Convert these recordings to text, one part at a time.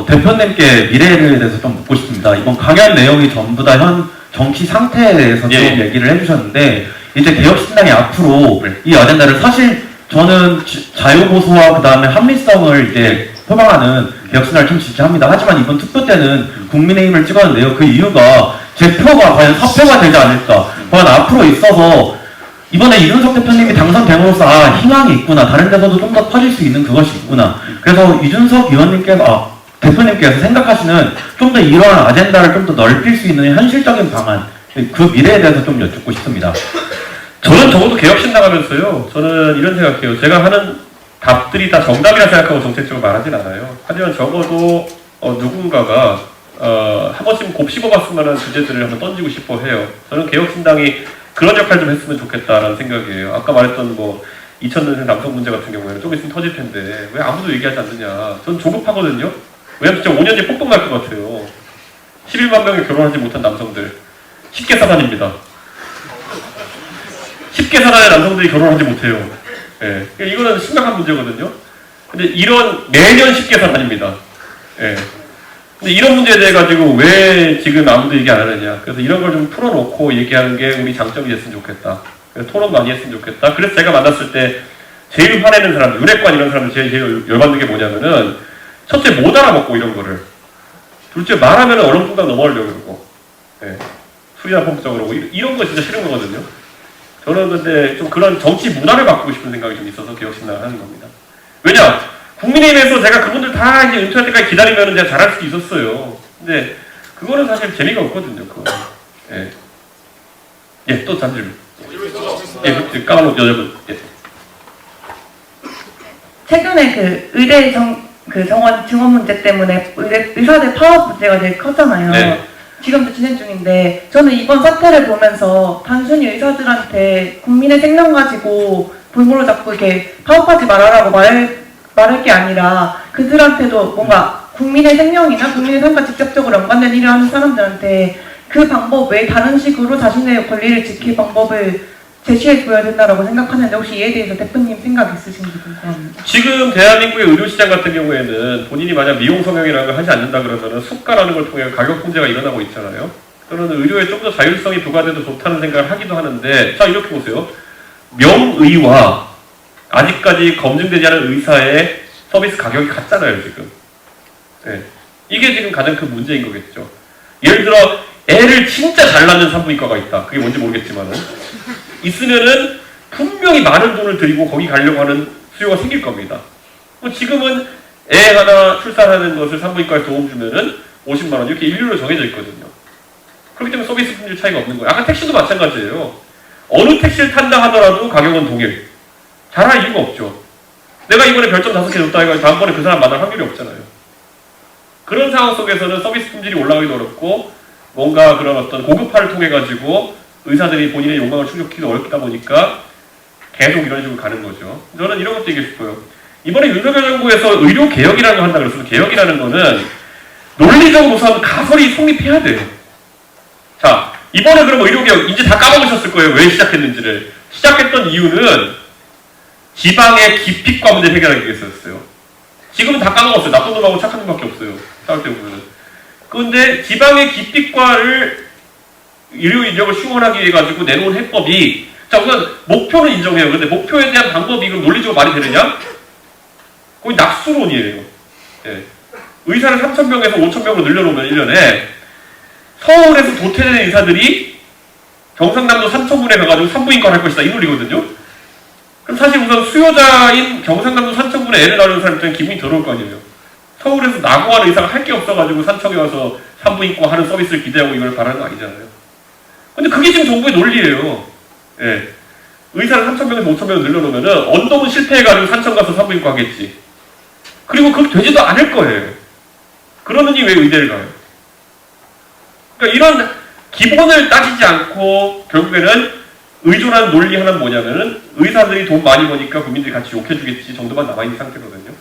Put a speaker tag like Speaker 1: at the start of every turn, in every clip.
Speaker 1: 대표님께 미래에 대해서 좀 묻고 싶습니다. 이번 강연 내용이 전부 다 현 정치 상태에 대해서 좀 얘기를 해주셨는데, 이제 개혁신당이 앞으로 이 아젠다를 사실 저는 자유보수와 그 다음에 합리성을 이제 표방하는 개혁신당을 좀 지지합니다. 하지만 이번 투표 때는 국민의힘을 찍었는데요. 그 이유가 제 표가 과연 사표가 되지 않을까. 과연 앞으로 있어서 이번에 이준석 대표님이 당선됨으로써 희망이 있구나. 다른 데서도 좀 더 퍼질 수 있는 그것이 있구나. 그래서 이준석 의원님께서 대표님께서 생각하시는 좀 더 이러한 아젠다를 좀 더 넓힐 수 있는 현실적인 방안, 그 미래에 대해서 좀 여쭙고 싶습니다.
Speaker 2: 저는 적어도 개혁신당 하면서요, 저는 이런 생각해요. 제가 하는 답들이 다 정답이라 생각하고 정책적으로 말하진 않아요. 하지만 적어도 누군가가 한 번쯤 곱씹어봤을 만한 주제들을 한번 던지고 싶어 해요. 저는 개혁신당이 그런 역할 좀 했으면 좋겠다라는 생각이에요. 아까 말했던 2000년생 남성 문제 같은 경우에는 좀 있으면 터질 텐데 왜 아무도 얘기하지 않느냐. 저는 조급하거든요. 왜냐면 진짜 5년 뒤에 폭동 날 것 같아요. 11만 명이 결혼하지 못한 남성들 10개 사단입니다. 10개 사단의 남성들이 결혼하지 못해요. 예. 이거는 심각한 문제거든요. 근데 매년 10개 사단입니다. 예. 근데 이런 문제에 대해 가지고 왜 지금 아무도 얘기 안 하느냐. 그래서 이런 걸 좀 풀어놓고 얘기하는 게 우리 장점이 됐으면 좋겠다. 그래서 토론 많이 했으면 좋겠다. 그래서 제가 만났을 때 제일 화내는 사람들, 윤핵관 이런 사람들 제일 열받는 게 뭐냐면은 첫째 못 알아먹고 이런 거를. 둘째 말하면 얼렁뚱땅 넘어가려고 그러고. 예. 술이나 펌프자 그러고 이런 거 진짜 싫은 거거든요. 저는 근데 좀 그런 정치 문화를 바꾸고 싶은 생각이 좀 있어서 개혁신당을 하는 겁니다. 왜냐? 국민의힘에서 제가 그분들 다 이제 은퇴할 때까지 기다리면 제가 잘할 수도 있었어요. 근데 그거는 사실 재미가 없거든요, 그거. 예. 예, 또 단질. 예, 까만옷 여자분. 예.
Speaker 3: 최근에 의대 정원 증원 문제 때문에 의사들 파업 문제가 되게 컸잖아요.
Speaker 2: 네.
Speaker 3: 지금도 진행 중인데, 저는 이번 사태를 보면서 단순히 의사들한테 국민의 생명 가지고 볼모로 잡고 이렇게 파업하지 말아라고 말할 게 아니라, 그들한테도 뭔가 국민의 생명이나 국민의 삶과 직접적으로 연관된 일을 하는 사람들한테 그 방법 외에 다른 식으로 자신의 권리를 지킬 방법을 제시해줘야 된다고 생각하는데, 혹시 이에 대해서 대표님 생각 있으신지 궁금합니다.
Speaker 2: 지금 대한민국의 의료시장 같은 경우에는 본인이 만약 미용 성형이라는 걸 하지 않는다 그러면 수가라는 걸 통해 가격 통제가 일어나고 있잖아요. 저는 의료에 좀 더 자율성이 부과돼도 좋다는 생각을 하기도 하는데, 자, 이렇게 보세요. 명의와 아직까지 검증되지 않은 의사의 서비스 가격이 같잖아요, 지금. 네. 이게 지금 가장 큰 문제인 거겠죠. 예를 들어, 애를 진짜 잘 낳는 산부인과가 있다. 그게 뭔지 모르겠지만은. 있으면은 분명히 많은 돈을 들이고 거기 가려고 하는 수요가 생길 겁니다. 지금은 애 하나 출산하는 것을 산부인과에 도움 주면은 50만 원 이렇게 일률로 정해져 있거든요. 그렇기 때문에 서비스 품질 차이가 없는 거예요. 아까 택시도 마찬가지예요. 어느 택시를 탄다 하더라도 가격은 동일. 잘할 이유가 없죠. 내가 이번에 별점 5개 줬다 해서 다음번에 그 사람 만날 확률이 없잖아요. 그런 상황 속에서는 서비스 품질이 올라가기도 어렵고, 뭔가 그런 어떤 고급화를 통해 가지고 의사들이 본인의 욕망을 충족하기도 어렵다 보니까 계속 이런 식으로 가는 거죠. 저는 이런 것도 얘기하고 싶어요. 이번에 윤석열 정부에서 의료 개혁이라는 걸 한다 그랬으면, 개혁이라는 거는 논리적 우선 가설이 성립해야 돼요. 자, 이번에 그럼 의료 개혁 이제 다 까먹으셨을 거예요. 왜 시작했는지를. 시작했던 이유는 지방의 기피과 문제 해결하기 위해서였어요. 지금은 다 까먹었어요. 나쁜 놈하고 착한 놈밖에 없어요. 생각해 보면은. 그런데 지방의 기피과를 의료 인력을 충원하기 위해 가지고 내놓은 해법이, 자, 우선 목표는 인정해요. 근데 목표에 대한 방법이 그럼 논리적으로 말이 되느냐? 거의 낙수론이에요. 예. 의사를 3,000명에서 5,000명으로 늘려놓으면 1년에 서울에서 도태된 의사들이 경상남도 산청군에 가가지고 산부인과를 할 것이다. 이 논리거든요. 그럼 사실 우선 수요자인 경상남도 산청군에 애를 낳는 사람 입장에 기분이 더러울 거 아니에요. 서울에서 나고하는 의사가 할 게 없어가지고 산청에 와서 산부인과 하는 서비스를 기대하고 이걸 바라는 거 아니잖아요. 근데 그게 지금 정부의 논리예요. 예. 의사를 3,000명에서 5,000명 늘려놓으면은 언덕은 실패해가지고 산청 가서 산부인과 하겠지. 그리고 그거 되지도 않을 거예요. 그러느니 왜 의대를 가요? 그러니까 이런 기본을 따지지 않고 결국에는 의존한 논리 하나는 뭐냐면은 의사들이 돈 많이 버니까 국민들이 같이 욕해주겠지 정도만 남아있는 상태거든요.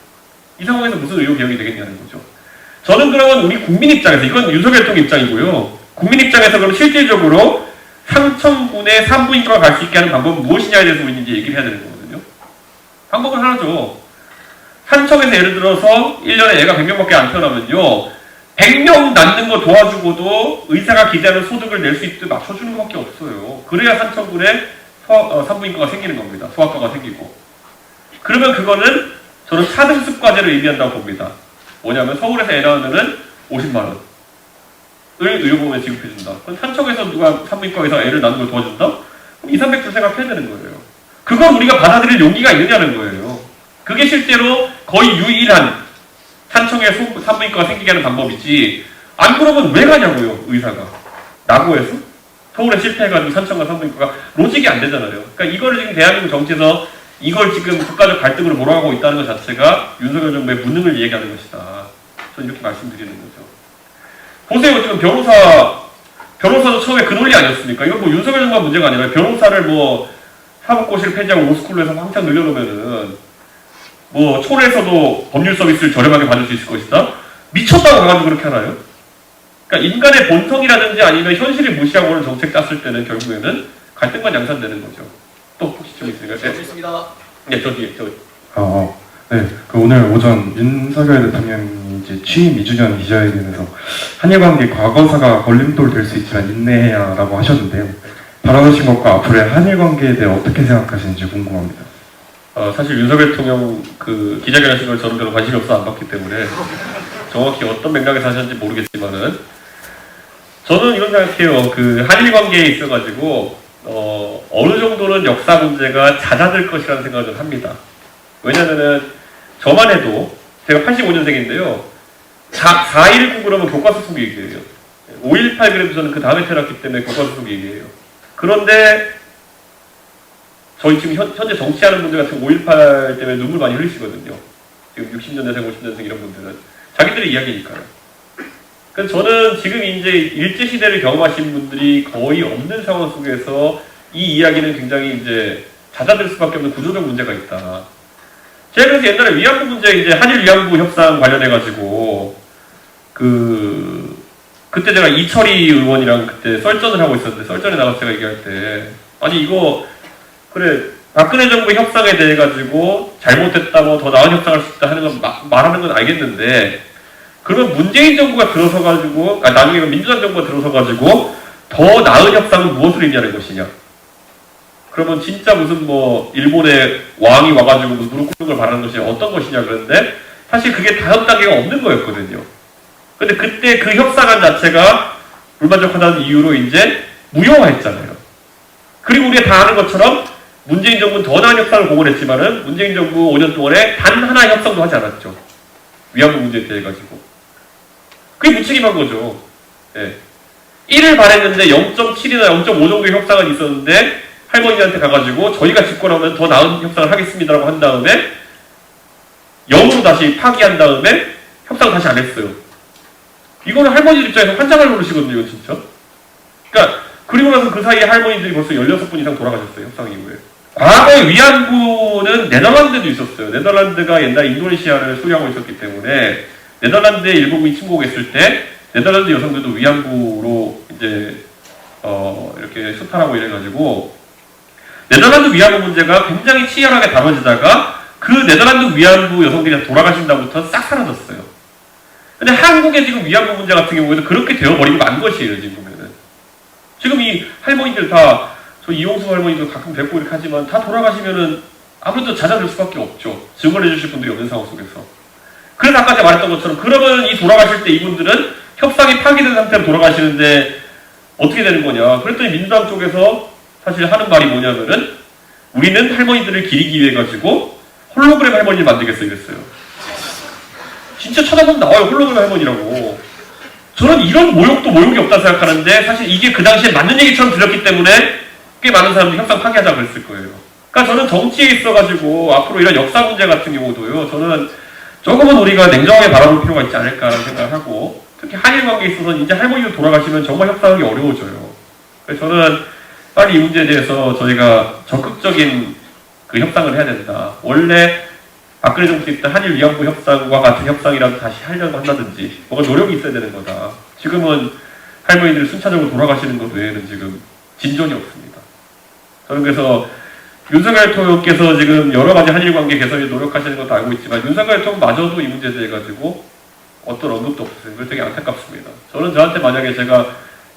Speaker 2: 이 상황에서 무슨 의료 개혁이 되겠냐는 거죠. 저는 그러면 우리 국민 입장에서, 이건 윤석열 통 입장이고요. 국민 입장에서 그럼 실질적으로 삼청군의 산부인과가 갈 수 있게 하는 방법은 무엇이냐에 대해서 우리는 이제 얘기를 해야 되는 거거든요. 방법은 하나죠. 산청에서 예를 들어서 1년에 애가 100명밖에 안 태어나면요. 100명 낳는 거 도와주고도 의사가 기대하는 소득을 낼 수 있도록 맞춰주는 것밖에 없어요. 그래야 산청군에 산부인과가 생기는 겁니다. 소아과가 생기고. 그러면 그거는 저는 차등습 과제를 의미한다고 봅니다. 뭐냐면 서울에서 애 낳으면은 50만 원을 의료보험에 지급해준다. 그럼 산청에서 누가 산부인과에서 애를 낳는 걸 도와준다? 그럼 2, 300줄 생각해야 되는 거예요. 그걸 우리가 받아들일 용기가 있느냐는 거예요. 그게 실제로 거의 유일한 산청에 산부인과가 생기게 하는 방법이지, 안 그러면 왜 가냐고요, 의사가. 나고해서? 서울에 실패해가지고 산청과 산부인과가 로직이 안 되잖아요. 그러니까 이거를 지금 대한민국 정치에서 이걸 지금 국가적 갈등으로 몰아가고 있다는 것 자체가 윤석열 정부의 무능을 얘기하는 것이다. 저는 이렇게 말씀드리는 거죠. 보세요, 지금 변호사도 처음에 그 논리 아니었습니까? 이건 뭐 윤석열 정부가 문제가 아니라 변호사를 뭐 사법고시를 폐지하고 로스쿨로 해서 황창 늘려놓으면은 뭐 초래에서도 법률 서비스를 저렴하게 받을 수 있을 것이다? 미쳤다고 가가지고 그렇게 하나요? 그러니까 인간의 본성이라든지 아니면 현실을 무시하고 하는 정책 짰을 때는 결국에는 갈등만 양산되는 거죠. 또 혹시 좀 있으니까? 네.
Speaker 4: 있습니다.
Speaker 2: 네, 저.
Speaker 5: 네. 그 오늘 오전 윤석열 대통령이 이제 취임 2주년 기자회견에서 한일 관계 과거사가 걸림돌 될 수 있지만 인내해야라고 하셨는데요. 발언하신 것과 앞으로의 한일 관계에 대해 어떻게 생각하시는지 궁금합니다.
Speaker 2: 사실 윤석열 대통령 그 기자회견 하신 걸 저는 별로 관심이 없어 안 봤기 때문에 정확히 어떤 맥락에서 하셨는지 모르겠지만은 저는 이런 생각해요. 그 한일 관계에 있어가지고 어느 정도는 역사 문제가 잦아들 것이라는 생각을 좀 합니다. 왜냐면은 저만 해도 제가 85년생인데요. 4.19 그러면 교과서 속 얘기예요. 5.18 그래도 저는 그 다음에 태어났기 때문에 교과서 속 얘기예요. 그런데 저희 지금 현재 정치하는 분들 같은 5.18 때문에 눈물 많이 흘리시거든요. 지금 60년대생, 50년생 이런 분들은. 자기들의 이야기니까요. 그래서 저는 지금 이제 일제시대를 경험하신 분들이 거의 없는 상황 속에서 이 이야기는 굉장히 이제 잦아들 수밖에 없는 구조적 문제가 있다. 제가 그래서 옛날에 위안부 문제, 이제 한일 위안부 협상 관련해가지고, 그때 제가 이철희 의원이랑 그때 썰전을 하고 있었는데, 썰전에 나가서 제가 얘기할 때, 아니, 이거, 그래, 박근혜 정부 협상에 대해 가지고 잘못됐다, 뭐 더 나은 협상할 수 있다 하는 건 말하는 건 알겠는데, 그러면 문재인 정부가 들어서 가지고, 나중에 민주당 정부가 들어서 가지고 더 나은 협상은 무엇을 의미하는 것이냐? 그러면 진짜 무슨 뭐 일본의 왕이 와가지고 무슨 무릎 꿇는 걸 바라는 것이 어떤 것이냐 그러는데 사실 그게 다음 단계가 없는 거였거든요. 근데 그때 그 협상안 자체가 불만족하다는 이유로 이제 무효화했잖아요. 그리고 우리가 다 아는 것처럼 문재인 정부는 더 나은 협상을 공언했지만은 문재인 정부 5년 동안에 단 하나의 협상도 하지 않았죠. 위안부 문제에 대해 가지고. 그게 무책임한 거죠. 예. 1을 바랬는데 0.7이나 0.5 정도의 협상은 있었는데 할머니한테 가가지고 저희가 집권하면 더 나은 협상을 하겠습니다라고 한 다음에 0으로 다시 파기한 다음에 협상을 다시 안 했어요. 이거는 할머니들 입장에서 환장할 노릇이거든요, 이거 진짜. 그러니까 그리고 나서 그 사이에 할머니들이 벌써 16분 이상 돌아가셨어요, 협상 이후에. 과거에 위안부는 네덜란드도 있었어요. 네덜란드가 옛날 인도네시아를 수용하고 있었기 때문에 네덜란드의 일본군이 침공했을 때 네덜란드 여성들도 위안부로 이제 이렇게 수탈하고 이래가지고 네덜란드 위안부 문제가 굉장히 치열하게 다뤄지다가 그 네덜란드 위안부 여성들이 돌아가신 다음부터 싹 사라졌어요. 근데 한국의 지금 위안부 문제 같은 경우에도 그렇게 되어버리고 만 것이에요, 지금 보면은. 지금 이 할머니들 다, 저 이용수 할머니도 가끔 뵙고 이렇게 하지만 다 돌아가시면은 아무래도 잦아들 수밖에 없죠. 증언해 주실 분들이 없는 상황 속에서. 그래서 아까 제가 말했던 것처럼 그러면 이 돌아가실 때 이분들은 협상이 파기된 상태로 돌아가시는데 어떻게 되는 거냐. 그랬더니 민주당 쪽에서 사실 하는 말이 뭐냐면은 우리는 할머니들을 기리기 위해 가지고 홀로그램 할머니를 만들겠어 이랬어요. 진짜 찾아보면 나와요. 홀로그램 할머니라고. 저는 이런 모욕도 모욕이 없다 생각하는데 사실 이게 그 당시에 맞는 얘기처럼 들렸기 때문에 꽤 많은 사람들이 협상 파기하자고 그랬을 거예요. 그러니까 저는 정치에 있어가지고 앞으로 이런 역사 문제 같은 경우도요. 저는 조금은 우리가 냉정하게 바라볼 필요가 있지 않을까라는 생각을 하고 특히 한일 관계에 있어서는 이제 할머니도 돌아가시면 정말 협상하기 어려워져요. 그래서 저는 빨리 이 문제에 대해서 저희가 적극적인 그 협상을 해야 된다. 원래 박근혜 정부 때 한일 위안부 협상과 같은 협상이라도 다시 하려고 한다든지 뭔가 노력이 있어야 되는 거다. 지금은 할머니들이 순차적으로 돌아가시는 것 외에는 지금 진전이 없습니다. 저는 그래서 윤석열 대통령께서 지금 여러 가지 한일 관계 개선에 노력하시는 것도 알고 있지만 윤석열 대통령마저도 이 문제에 대해 가지고 어떤 언급도 없으세요. 그래서 되게 안타깝습니다. 저는 저한테 만약에 제가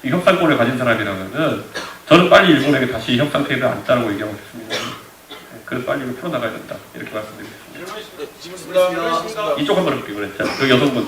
Speaker 2: 이 협상권을 가진 사람이라면은 저는 빨리 일본에게 다시 협상 테이블에 앉자라고 얘기하고 싶습니다. 그래서 빨리 이걸 풀어나가야 된다. 이렇게 말씀드리겠습니다. 이쪽 한번 볼게요. 그랬죠. 그 여성분.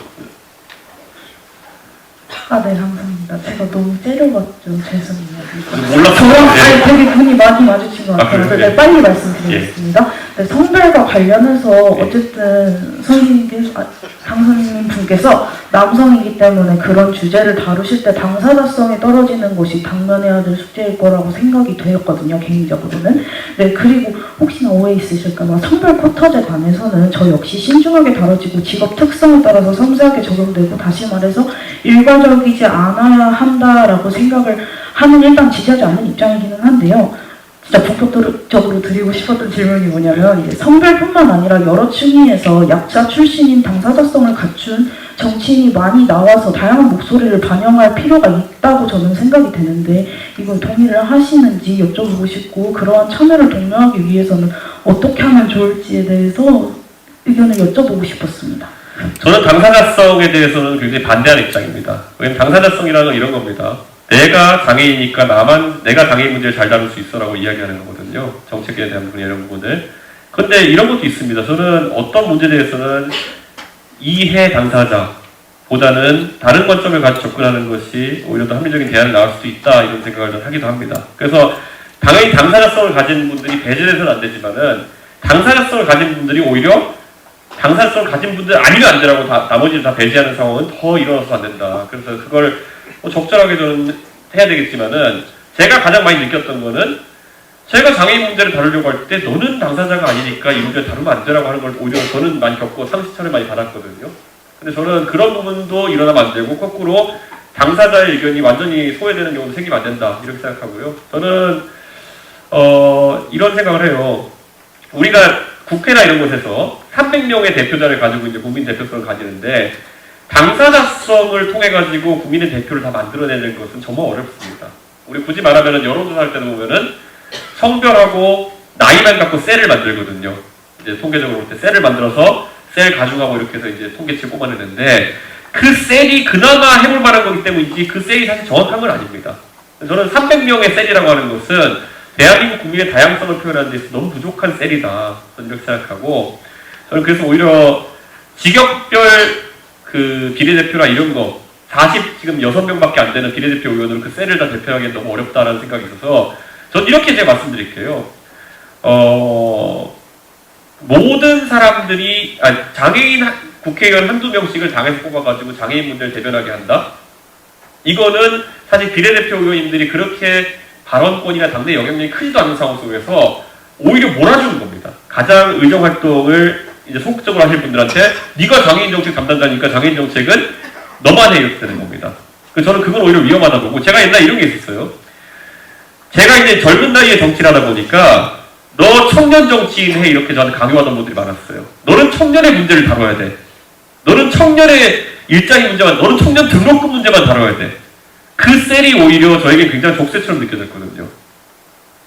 Speaker 3: 아, 네, 감사합니다. 제가 너무 때려봤죠. 죄송해요.
Speaker 2: 몰랐어요.
Speaker 3: 저랑
Speaker 2: 네.
Speaker 3: 되게 눈이 많이 마주친 것 같아요.
Speaker 2: 그래요?
Speaker 3: 네, 빨리 말씀드리겠습니다. 네, 성별과 관련해서 어쨌든 선생님께서, 당선인 분께서 남성이기 때문에 그런 주제를 다루실 때 당사자성이 떨어지는 것이 당면해야 될 숙제일 거라고 생각이 되었거든요. 개인적으로는. 네, 그리고 혹시나 오해 있으실까봐 성별 쿼터제 관해서는 저 역시 신중하게 다뤄지고 직업 특성에 따라서 섬세하게 적용되고, 다시 말해서 일괄적이지 않아야 한다라고 생각을 하는, 일단 지지하지 않는 입장이기는 한데요. 진짜 본격적으로 드리고 싶었던 질문이 뭐냐면, 이제 성별뿐만 아니라 여러 층위에서 약자 출신인 당사자성을 갖춘 정치인이 많이 나와서 다양한 목소리를 반영할 필요가 있다고 저는 생각이 되는데, 이걸 동의를 하시는지 여쭤보고 싶고, 그러한 참여를 독려하기 위해서는 어떻게 하면 좋을지에 대해서 의견을 여쭤보고 싶었습니다.
Speaker 2: 저는 당사자성에 대해서는 굉장히 반대하는 입장입니다. 왜냐면 당사자성이라는 건 이런 겁니다. 내가 장애인이니까 내가 장애인 문제를 잘 다룰 수 있어라고 이야기하는 거거든요. 정책에 대한 부분, 이런 부분을. 근데 이런 것도 있습니다. 저는 어떤 문제에 대해서는 이해 당사자보다는 다른 관점을 가지고 접근하는 것이 오히려 더 합리적인 대안을 나올 수도 있다, 이런 생각을 하기도 합니다. 그래서 당연히 당사자성을 가진 분들이 배제돼서는 안 되지만은 당사자성을 가진 분들이 오히려 당사자성을 가진 분들 아니면 안 되라고 나머지를 다 배제하는 상황은 더 일어나서 안 된다. 그래서 그걸 적절하게 저는 해야 되겠지만은, 제가 가장 많이 느꼈던 거는, 제가 장애인 문제를 다루려고 할 때 너는 당사자가 아니니까 이 문제를 다루면 안 되라고 하는 걸 오히려 저는 많이 겪고 상식차를 많이 받았거든요. 근데 저는 그런 부분도 일어나면 안 되고, 거꾸로 당사자의 의견이 완전히 소외되는 경우도 생기면 안 된다, 이렇게 생각하고요. 저는 이런 생각을 해요. 우리가 국회나 이런 곳에서 300명의 대표자를 가지고 이제 국민 대표성을 가지는데, 당사자성을 통해 가지고 국민의 대표를 다 만들어내는 것은 정말 어렵습니다. 우리 굳이 말하면은 여론조사 할 때도 보면은 성별하고 나이만 갖고 셀을 만들거든요. 이제 통계적으로 볼 때 셀을 만들어서 셀 가중하고 이렇게 해서 이제 통계치를 뽑아내는데, 그 셀이 그나마 해볼 만한 거기 때문이지 그 셀이 사실 정확한 건 아닙니다. 저는 300명의 셀이라고 하는 것은 대한민국 국민의 다양성을 표현하는 데 있어서 너무 부족한 셀이다, 저는 이렇게 생각하고, 저는 그래서 오히려 직역별 그 비례대표나 이런 거, 지금 6명밖에 안 되는 비례대표 의원으로 그 셀을 다 대표하기엔 너무 어렵다라는 생각이 있어서, 전 이렇게 제가 말씀드릴게요. 모든 사람들이, 장애인 국회의원 한두 명씩을 당에서 뽑아가지고 장애인 문제를 대변하게 한다? 이거는 사실 비례대표 의원님들이 그렇게 발언권이나 당내 영향력이 크지도 않은 상황 속에서 오히려 몰아주는 겁니다. 가장 의정활동을 이제 소극적으로 하실 분들한테 네가 장애인 정책 담당자니까 장애인 정책은 너만 해, 이렇게 되는 겁니다. 저는 그건 오히려 위험하다 보고, 제가 옛날에 이런 게 있었어요. 제가 이제 젊은 나이에 정치를 하다 보니까 너 청년 정치인 해, 이렇게 저한테 강요하던 분들이 많았어요. 너는 청년의 문제를 다뤄야 돼. 너는 청년의 일자리 문제만, 너는 청년 등록금 문제만 다뤄야 돼. 그 셀이 오히려 저에게 굉장히 족쇄처럼 느껴졌거든요.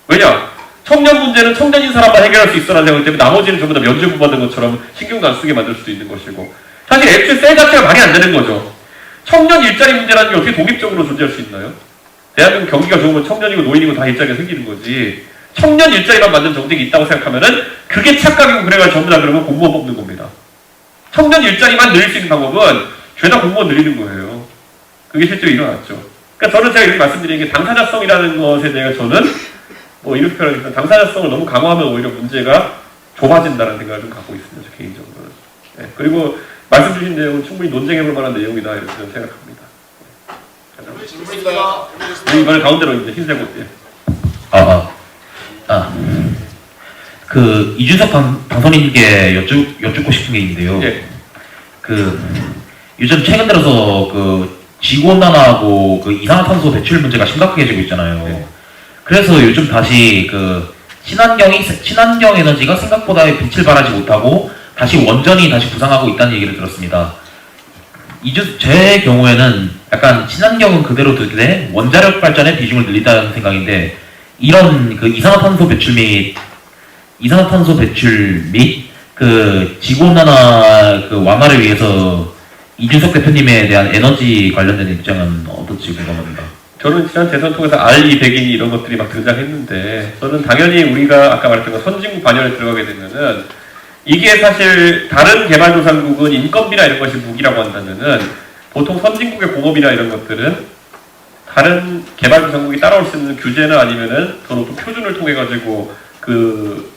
Speaker 2: 왜냐? 청년 문제는 청년인 사람만 해결할 수 있어라는 생각 때문에 나머지는 전부 다 면죄부 받은 것처럼 신경도 안 쓰게 만들 수도 있는 것이고, 사실 애초에 셀 자체가 말이 안 되는 거죠. 청년 일자리 문제라는 게 어떻게 독립적으로 존재할 수 있나요? 대한민국 경기가 좋으면 청년이고 노인이고 다 일자리가 생기는 거지, 청년 일자리만 만든 정책이 있다고 생각하면은 그게 착각이고, 그래가지고 전부 다 그러면 공무원 뽑는 겁니다. 청년 일자리만 늘릴 수 있는 방법은 죄다 공무원 늘리는 거예요. 그게 실제로 일어났죠. 그러니까 저는 제가 이렇게 말씀드리는 게, 당사자성이라는 것에 대해 저는 이렇게 표현하겠습니다. 당사자성을 너무 강화하면 오히려 문제가 좁아진다는 생각을 좀 갖고 있습니다, 저 개인적으로는. 네, 그리고 말씀 주신 내용은 충분히 논쟁해볼 만한 내용이다, 이렇게 저는 생각합니다. 네, 이번에 가운데로 이제 흰색 옷.
Speaker 1: 이준석 당선인께 여쭙고 싶은 게 있는데요.
Speaker 2: 예.
Speaker 1: 요즘 최근 들어서 지구온난화하고 이산화탄소 배출 문제가 심각해지고 있잖아요.
Speaker 2: 네.
Speaker 1: 그래서 요즘 다시 친환경 에너지가 생각보다 빛을 발하지 못하고 다시 원전이 다시 부상하고 있다는 얘기를 들었습니다. 제 경우에는 약간 친환경은 그대로 두되 원자력 발전의 비중을 늘린다는 생각인데, 이런 이산화탄소 배출 및
Speaker 4: 이산화탄소 배출 및 그 지구온난화 그 완화를 위해서 이준석 대표님에 대한 에너지 관련된 입장은 어떨지 궁금합니다.
Speaker 2: 저는 지난 대선 통해서 R200인 이런 것들이 막 등장했는데 저는 당연히 우리가 아까 말했던 거 선진국 반열에 들어가게 되면은 이게 사실 다른 개발도상국은 인건비나 이런 것이 무기라고 한다면은 보통 선진국의 공업이나 이런 것들은 다른 개발도상국이 따라올 수 있는 규제나 아니면은 더 높은 표준을 통해 가지고 그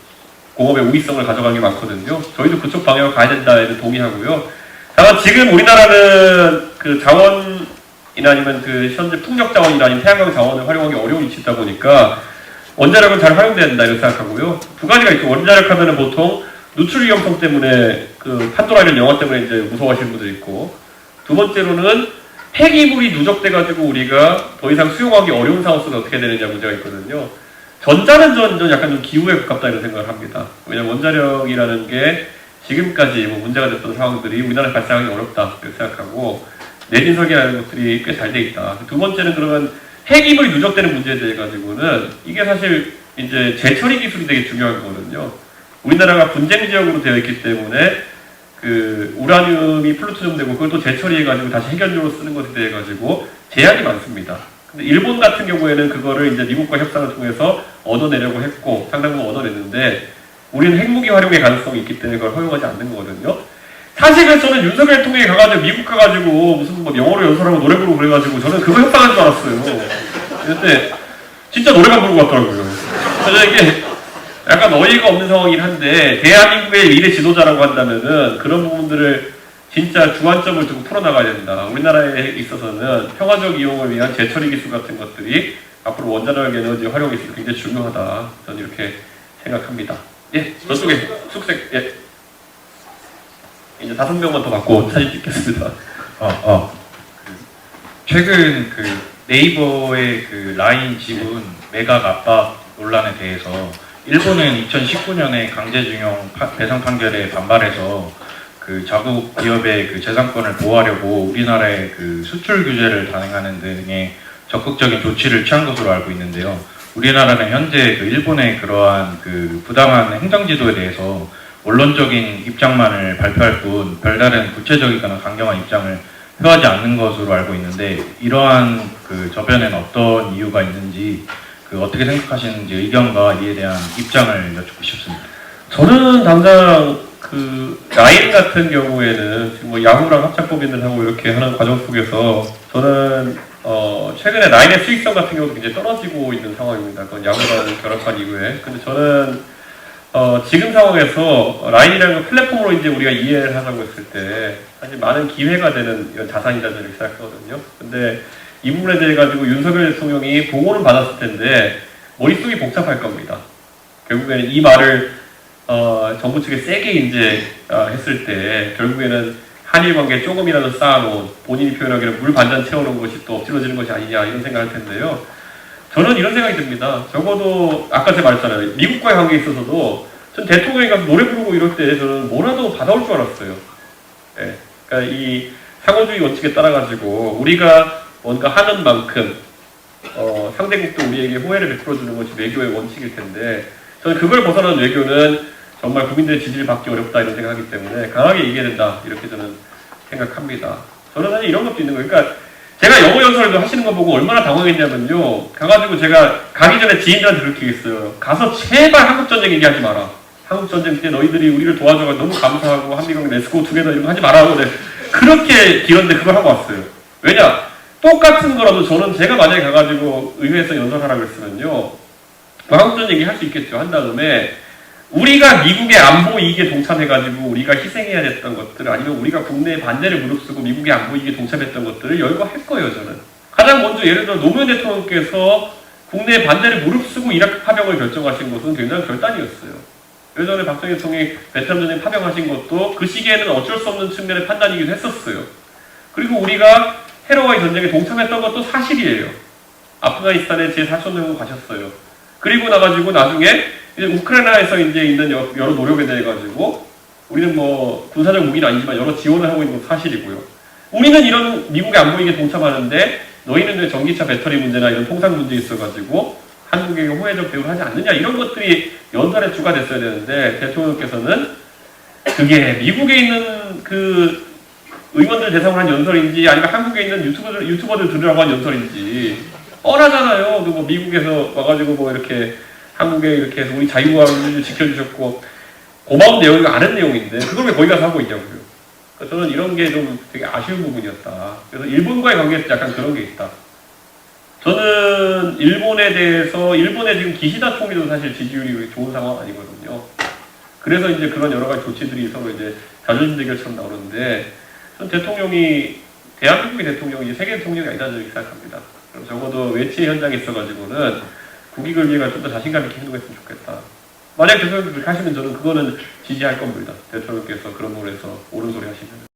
Speaker 2: 공업의 우위성을 가져가는 게 많거든요. 저희도 그쪽 방향으로 가야 된다에는 동의하고요. 다만 지금 우리나라는 그 자원이나 아니면 그 현재 풍력 자원이나 아니면 태양광 자원을 활용하기 어려운 위치에 있다 보니까 원자력은 잘 활용돼야 된다 이렇게 생각하고요. 두 가지가 있고 원자력 하면은 보통 누출 위험성 때문에 그 판도라는 영화 때문에 이제 무서워하시는 분들이 있고 두 번째로는 폐기물이 누적돼가지고 우리가 더 이상 수용하기 어려운 상황 속에 어떻게 되느냐 문제가 있거든요. 전자는 전 약간 좀 기후에 가깝다 이런 생각을 합니다. 왜냐면 원자력이라는 게 지금까지 뭐 문제가 됐던 상황들이 우리나라에 발생하기 어렵다 이렇게 생각하고 내진 설계라는 것들이 꽤 잘 돼 있다. 두 번째는 그러면 폐기물이 누적되는 문제에 대해 가지고는 이게 사실 이제 재처리 기술이 되게 중요한 거거든요. 우리나라가 분쟁 지역으로 되어 있기 때문에 그 우라늄이 플루토늄되고 그걸 또 재처리해가지고 다시 핵연료로 쓰는 것에 대해 가지고 제약이 많습니다. 근데 일본 같은 경우에는 그거를 이제 미국과 협상을 통해서 얻어내려고 했고 상당 부분 얻어냈는데 우리는 핵무기 활용의 가능성이 있기 때문에 그걸 허용하지 않는 거거든요. 사실 그래서 저는 윤석열 통해 가가지고 미국 가가지고 무슨 뭐 영어로 연설하고 노래 부르고 그래가지고 저는 그거 협상한 줄 알았어요. 근데 진짜 노래만 부르고 왔더라고요. 그래서 이게 약간 어이가 없는 상황이긴 한데 대한민국의 미래 지도자라고 한다면은 그런 부분들을 진짜 주안점을 두고 풀어나가야 된다. 우리나라에 있어서는 평화적 이용을 위한 재처리 기술 같은 것들이 앞으로 원자력 에너지 활용에 있어서 굉장히 중요하다. 저는 이렇게 생각합니다. 예, 저쪽에 숙색, 예. 이제 5명만 더 받고 사진 찍겠습니다.
Speaker 6: 최근 그 네이버의 그 라인 지분 매각 압박 논란에 대해서 일본은 2019년에 강제징용 배상 판결에 반발해서 그 자국 기업의 그 재산권을 보호하려고 우리나라의 그 수출 규제를 단행하는 등의 적극적인 조치를 취한 것으로 알고 있는데요. 우리나라는 현재 그 일본의 그러한 그 부당한 행정지도에 대해서 원론적인 입장만을 발표할 뿐 별다른 구체적이거나 강경한 입장을 표하지 않는 것으로 알고 있는데 이러한 그 저변에는 어떤 이유가 있는지 그 어떻게 생각하시는지 의견과 이에 대한 입장을 여쭙고 싶습니다.
Speaker 2: 저는 당장 그 라인 같은 경우에는 지금 뭐 야후랑 합작 법인을 하고 이렇게 하는 과정 속에서 저는 최근에 라인의 수익성 같은 경우도 굉장히 떨어지고 있는 상황입니다. 그건 야후랑 결합한 이후에. 근데 저는 지금 상황에서 라인이라는 걸 플랫폼으로 이제 우리가 이해를 하자고 했을 때 사실 많은 기회가 되는 이런 자산이다 저는 이렇게 생각하거든요. 근데 이 부분에 대해 가지고 윤석열 대통령이 보고는 받았을 텐데 머릿속이 복잡할 겁니다. 결국에는 이 말을 정부 측에 세게 이제 했을 때 결국에는 한일 관계 조금이라도 쌓아놓은 본인이 표현하기로 물 반잔 채워놓은 것이 또 엎질러지는 것이 아니냐 이런 생각할 텐데요. 저는 이런 생각이 듭니다. 적어도 아까 제가 말했잖아요. 미국과의 관계에 있어서도 전 대통령이 가서 노래 부르고 이럴 때 저는 뭐라도 받아올 줄 알았어요. 네. 그러니까 이 상호주의 원칙에 따라 가지고 우리가 뭔가 하는 만큼 상대국도 우리에게 호혜를 베풀어주는 것이 외교의 원칙일 텐데 저는 그걸 벗어난 외교는 정말 국민들의 지지를 받기 어렵다 이런 생각하기 때문에 강하게 얘기해야 된다 이렇게 저는 생각합니다. 저는 사실 이런 것도 있는 거예요. 그러니까 제가 영어 연설을 하시는 거 보고 얼마나 당황했냐면요. 가가지고 제가 가기 전에 지인들한테 그렇게 얘기했어요. 가서 제발 한국전쟁 얘기하지 마라. 한국전쟁 때 너희들이 우리를 도와줘서 너무 감사하고 한미국 렛츠고 투게더 이런 거 하지 마라. 네. 그렇게 길었는데 그걸 하고 왔어요. 왜냐? 똑같은 거라도 저는 제가 만약에 가가지고 의회에서 연설하라고 했으면요. 뭐 한국전쟁 얘기 할 수 있겠죠. 한 다음에 우리가 미국의 안보 이익에 동참해가지고 우리가 희생해야 됐던 것들 아니면 우리가 국내의 반대를 무릅쓰고 미국의 안보 이익에 동참했던 것들을 열거할 거예요. 저는 가장 먼저 예를 들어 노무현 대통령께서 국내의 반대를 무릅쓰고 이라크 파병을 결정하신 것은 굉장히 결단이었어요. 예전에 박정희 대통령이 베트남 전쟁 파병하신 것도 그 시기에는 어쩔 수 없는 측면의 판단이기도 했었어요. 그리고 우리가 테러와의 전쟁에 동참했던 것도 사실이에요. 아프가니스탄에 제4천명으로 가셨어요. 그리고 나가지고 나중에 이제 우크라이나에서 이제 있는 여러 노력에 대해 가지고 우리는 뭐 군사적 무기는 아니지만 여러 지원을 하고 있는 건 사실이고요. 우리는 이런 미국의 안보이익에 동참하는데 너희는 왜 전기차 배터리 문제나 이런 통상 문제에 있어가지고 한국에게 호혜적 대우를 하지 않느냐 이런 것들이 연설의 주가 됐어야 되는데 대통령께서는 그게 미국에 있는 그 의원들 대상으로 한 연설인지 아니면 한국에 있는 유튜버들 들으라고 한 연설인지 뻔하잖아요. 그 뭐 미국에서 와가지고 뭐 이렇게 한국에 이렇게 해서 우리 자유와 민주를 지켜주셨고 고마운 내용이 아는 내용인데 그걸 왜 거기 가서 하고 있냐고요. 그러니까 저는 이런 게 좀 되게 아쉬운 부분이었다. 그래서 일본과의 관계에서 약간 그런 게 있다. 저는 일본에 대해서 일본의 지금 기시다 총리도 사실 지지율이 좋은 상황 아니거든요. 그래서 이제 그런 여러 가지 조치들이 서로 이제 자존심 대결처럼 나오는데 전 대통령이 대한민국의 대통령이 세계 대통령이 아니다 저는 생각합니다. 그럼 적어도 외치 현장에 있어가지고는 국익을 위해서 좀 더 자신감 있게 행동했으면 좋겠다. 만약 대통령이 그렇게 하시면 저는 그거는 지지할 겁니다. 대통령께서 그런 부분에서 옳은 소리 하시면.